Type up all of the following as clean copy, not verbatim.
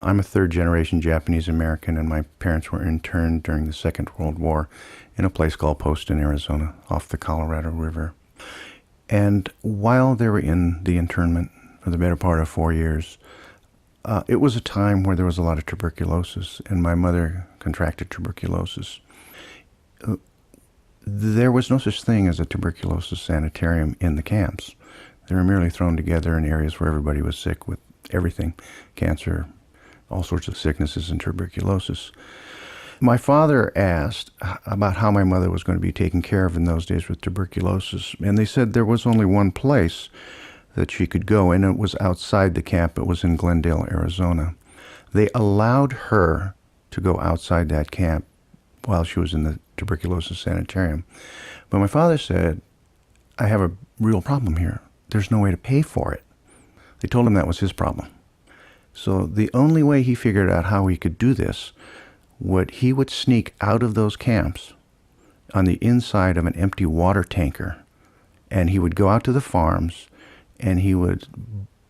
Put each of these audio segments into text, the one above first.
I'm a third-generation Japanese American, and my parents were interned during the Second World War in a place called Poston, Arizona, off the Colorado River. And while they were in the internment for the better part of 4 years, it was a time where there was a lot of tuberculosis, and my mother contracted tuberculosis. There was no such thing as a tuberculosis sanitarium in the camps. They were merely thrown together in areas where everybody was sick with everything, cancer, all sorts of sicknesses, and tuberculosis. My father asked about how my mother was going to be taken care of in those days with tuberculosis, and they said there was only one place that she could go, and it was outside the camp. It was in Glendale, Arizona. They allowed her to go outside that camp while she was in the tuberculosis sanitarium. But my father said, I have a real problem here. There's no way to pay for it. They told him that was his problem. So the only way he figured out how he could do this, he would sneak out of those camps on the inside of an empty water tanker, and he would go out to the farms, and he would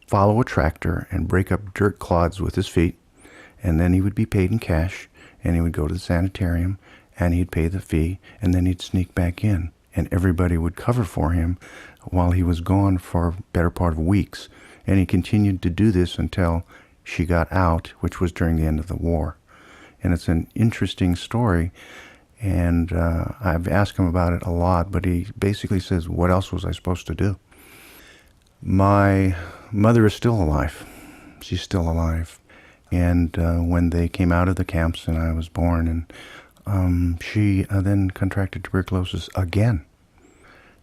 follow a tractor and break up dirt clods with his feet, and then he would be paid in cash, and he would go to the sanitarium, and he'd pay the fee, and then he'd sneak back in, and everybody would cover for him while he was gone for a better part of weeks. And he continued to do this until she got out, which was during the end of the war. And it's an interesting story, and I've asked him about it a lot, but he basically says, what else was I supposed to do? My mother is still alive. She's still alive. And when they came out of the camps and I was born, and she then contracted tuberculosis again.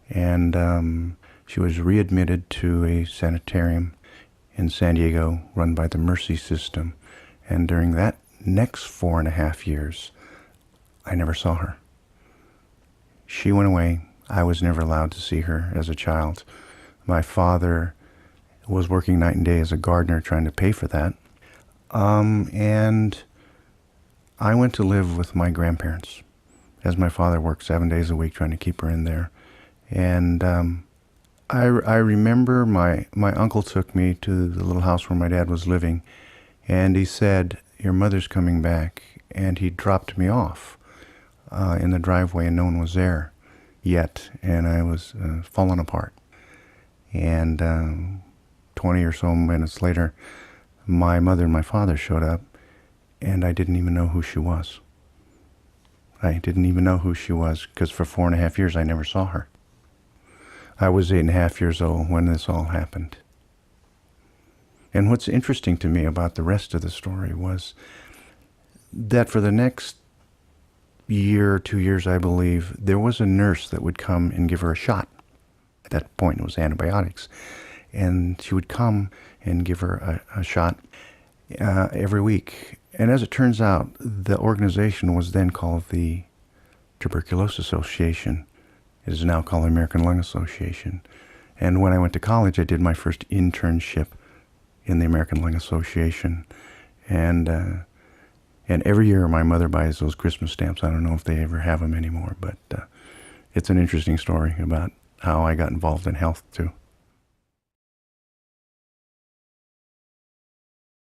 And she was readmitted to a sanitarium in San Diego run by the Mercy system. And during that next 4.5 years, I never saw her. She went away. I was never allowed to see her as a child. My father was working night and day as a gardener trying to pay for that. And I went to live with my grandparents, as my father worked 7 days a week trying to keep her in there. And I remember my uncle took me to the little house where my dad was living, and he said, your mother's coming back. And he dropped me off in the driveway, and no one was there yet, and I was falling apart. And 20 or so minutes later, my mother and my father showed up, and I didn't even know who she was. I didn't even know who she was, because for 4.5 years I never saw her. I was 8.5 years old when this all happened. And what's interesting to me about the rest of the story was that for the next year or 2 years, I believe, there was a nurse that would come and give her a shot. At that point, it was antibiotics. And she would come and give her a shot every week. And as it turns out, the organization was then called the Tuberculosis Association. It is now called the American Lung Association. And when I went to college, I did my first internship in the American Lung Association. And every year my mother buys those Christmas stamps. I don't know if they ever have them anymore, but it's an interesting story about how I got involved in health too.